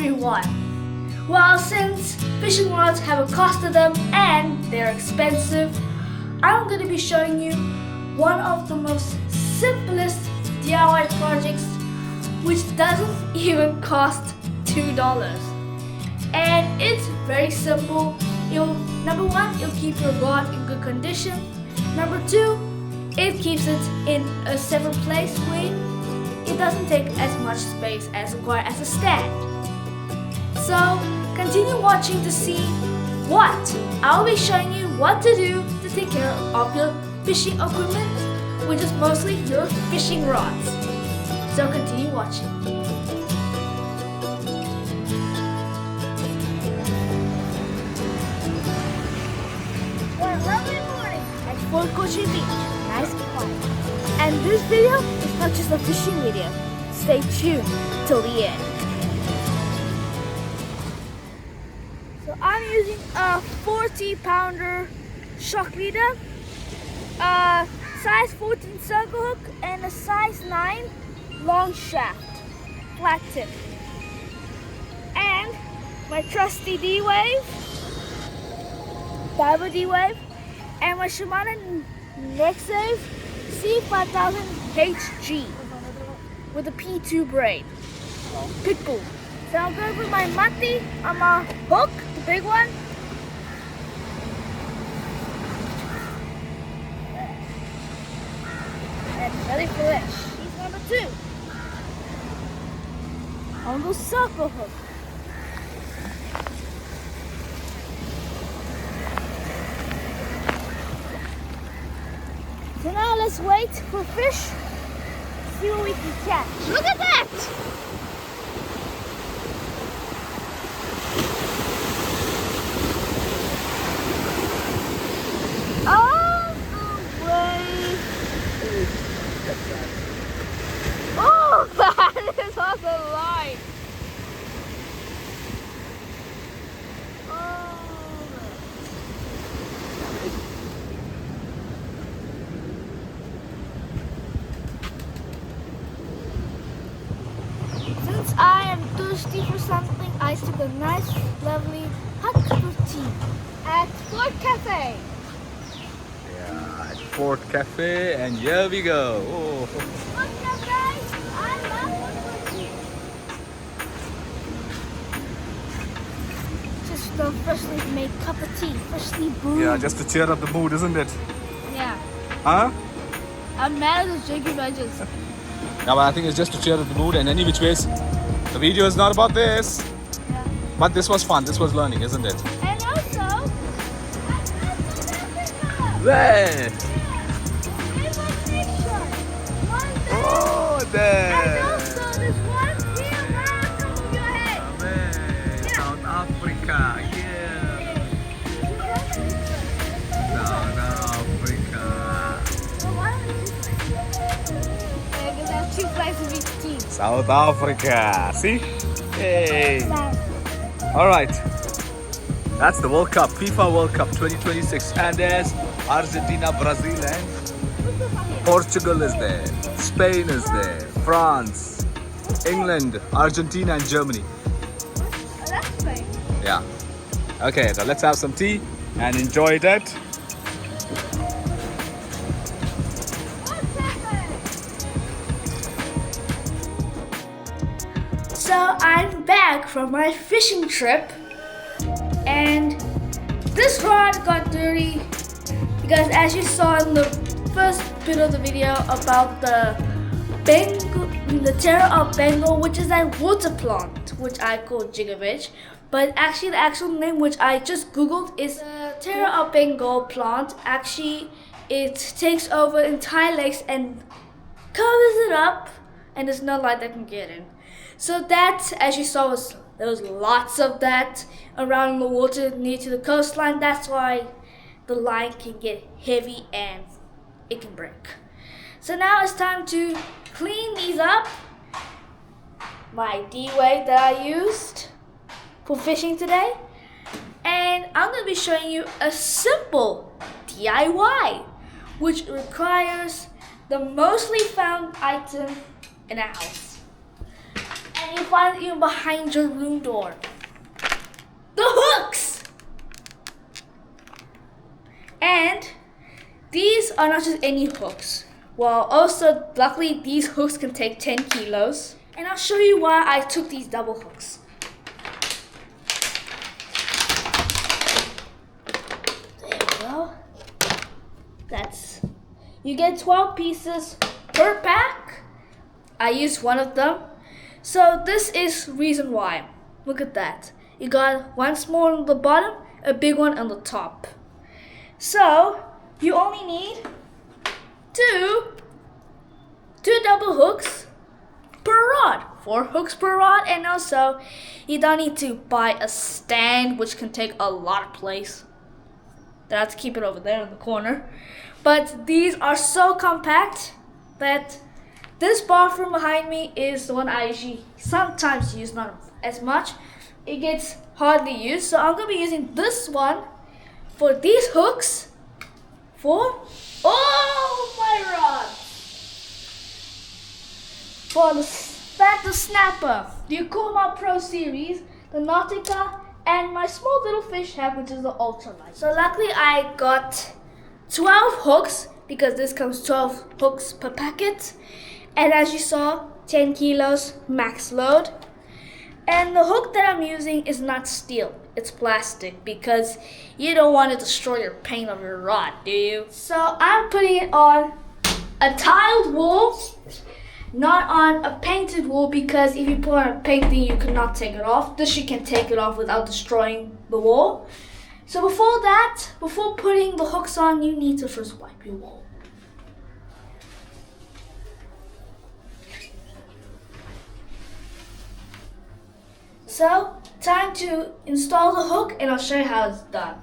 everyone! Well, since fishing rods have a cost to them and they're expensive, I'm going to be showing you one of the most simplest DIY projects which doesn't even cost $2. And it's very simple. Number one, it'll keep your rod in good condition. Number two, it keeps it in a separate place where it doesn't take as much space as required as a stand. So continue watching to see what I'll be showing you what to do to take care of your fishing equipment, which is mostly your fishing rods. So continue watching. Well, lovely morning at Fort Kochi Beach. Nice and quiet. And this video is not just a fishing video. Stay tuned till the end. So I'm using a 40-pounder shock leader, a size 14 circle hook, and a size 9 long shaft, flat tip. And my trusty D-Wave, Daiwa D-Wave, and my Shimano Nexave C5000 HG with a P2 braid, pitbull. So I'm going with my mati on my hook, the big one. And ready for fish. Piece number 2. On the circle hook. So now let's wait for fish, see what we can catch. Look at that! Oh, no way! Oh, that is on the line! Since I am thirsty for something, I took a nice, lovely, hot cup of tea at Fort Cafe. Yeah, at Fort Cafe, and here we go. Oh. Fort Cafe, I love Fort tea. Just a freshly made cup of tea, freshly brewed. Yeah, just to cheer up the mood, isn't it? Yeah. Huh? I'm mad at the jiggy wedges. Yeah, but I think it's just to cheer up the mood, and any which ways, the video is not about this. Yeah. But this was fun, this was learning, isn't it? And also, I got South Africa. There! It was picture. One there. Oh, there! And also, there's one here right on top of your head. There, Yeah. South Africa, yeah! South Africa. So why don't you yeah, because I have 2 flags of each team. South Africa, see? Hey! Alright, that's the World Cup, FIFA World Cup 2026, and there's Argentina, Brazil, and Portugal is there, Spain is there, France, England, Argentina, and Germany. Oh, that's Spain. Yeah. Okay, so let's have some tea and enjoy that. So I'm back from my fishing trip, and this rod got dirty because, as you saw in the first bit of the video about the Terra of Bengal, which is a water plant, which I call jiggerfish, but actually the actual name, which I just googled, is the Terra of Bengal plant. Actually, it takes over entire lakes and covers it up, and there's no light that can get in. So that, as you saw, there was lots of that around the water near to the coastline. That's why the line can get heavy and it can break. So now it's time to clean these up. My D-Wave that I used for fishing today. And I'm going to be showing you a simple DIY, which requires the mostly found item in a house. And you find it even behind your room door. The hooks! And these are not just any hooks. Well, also, luckily, these hooks can take 10 kilos. And I'll show you why I took these double hooks. There we go. You get 12 pieces per pack. I used one of them. So this is reason why. Look at that. You got one small on the bottom, a big one on the top. So you only need two double hooks per rod. 4 hooks per rod, and also you don't need to buy a stand, which can take a lot of place. Then I have to keep it over there in the corner. But these are so compact that this bathroom behind me is the one I usually sometimes use, not as much. It gets hardly used, so I'm going to be using this one for these hooks for all my rods. For the Phantom Snapper, the Akuma Pro Series, the Nautica, and my small little fish head, which is the ultralight. So luckily I got 12 hooks because this comes 12 hooks per packet. And as you saw, 10 kilos max load. And the hook that I'm using is not steel, it's plastic because you don't want to destroy your paint of your rod, do you? So I'm putting it on a tiled wool, not on a painted wool, because if you put on a painting you cannot take it off. This you can take it off without destroying the wool. So before putting the hooks on, you need to first wipe your wool. So, time to install the hook, and I'll show you how it's done.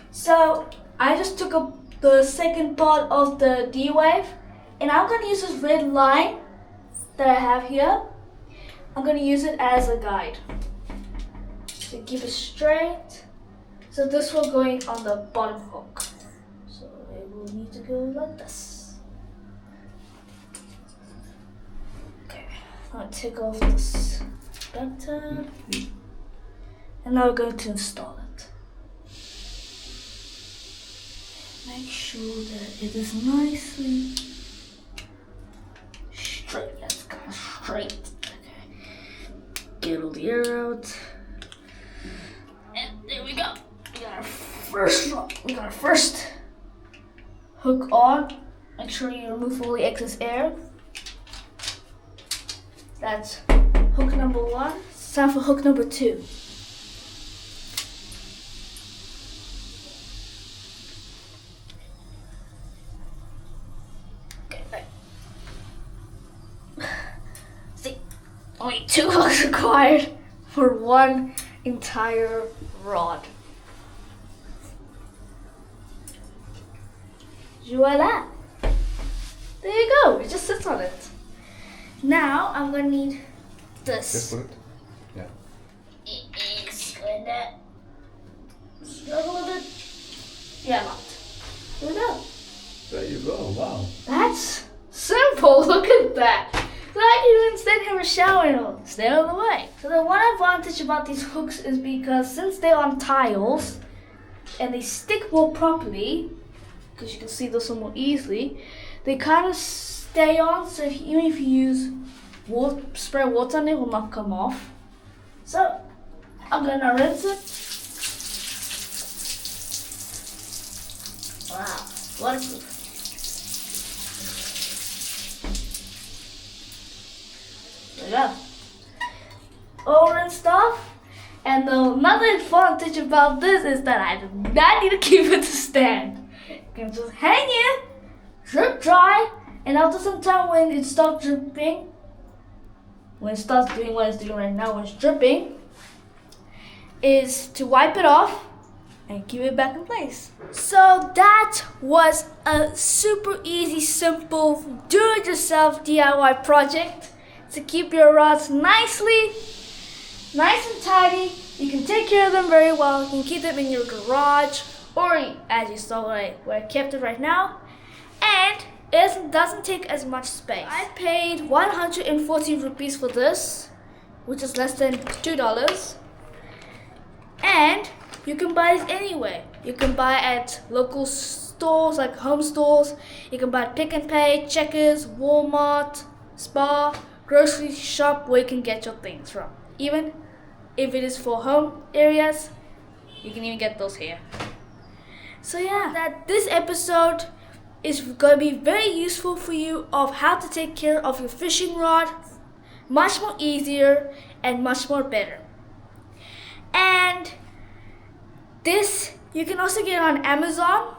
So, I just took the second part of the D-wave, and I'm going to use this red line that I have here. I'm going to use it as a guide to keep it straight. So this will go on the bottom hook. So it will need to go like this. Okay, I'll take off this back tab. And now we're going to install it. Make sure that it is nicely straight. That's kind of straight. Okay. Get all the air out. And there we go. We got our first hook on. Make sure you remove all the excess air. That's hook number 1. It's time for hook number 2. Okay, see, only 2 hooks required for one entire rod. Voila! There you go, it just sits on it. Now I'm gonna need this. Just put it. Yeah. It's gonna struggle a bit. Yeah, not. There we go. There you go, wow. That's simple, look at that. So I can even send him a shower and it'll stay on the way. So the one advantage about these hooks is because since they're on tiles and they stick more properly, because you can see this one more easily, they kind of stay on, so even if you use spray water on it, will not come off. So I'm gonna rinse it. Wow, waterproof. There we go. All rinsed off. And another advantage about this is that I do not need to keep it to stand. You can just hang it, drip dry, and after some time when it stops dripping, when it starts doing what it's doing right now, when it's dripping, is to wipe it off and keep it back in place. So that was a super easy, simple, do-it-yourself DIY project to keep your rods nice and tidy. You can take care of them very well. You can keep them in your garage, or as you saw where I kept it right now, and it doesn't take as much space. I paid 140 rupees for this, which is less than $2. And you can buy it anywhere. You can buy at local stores like home stores. You can buy at Pick and Pay, Checkers, Walmart, Spar, grocery shop where you can get your things from. Even if it is for home areas, you can even get those here. So yeah, that this episode is going to be very useful for you of how to take care of your fishing rod much more easier and much more better. And this you can also get on Amazon,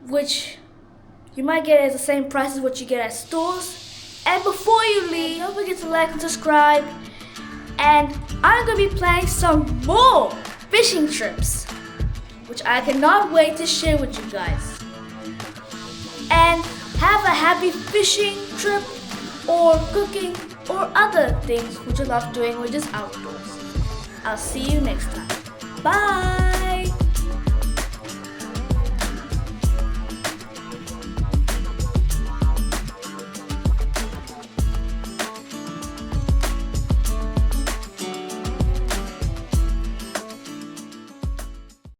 which you might get at the same price as what you get at stores. And before you leave, don't forget to like and subscribe. And I'm going to be planning some more fishing trips, which I cannot wait to share with you guys. And have a happy fishing trip or cooking or other things which you love doing, which is outdoors. I'll see you next time. Bye!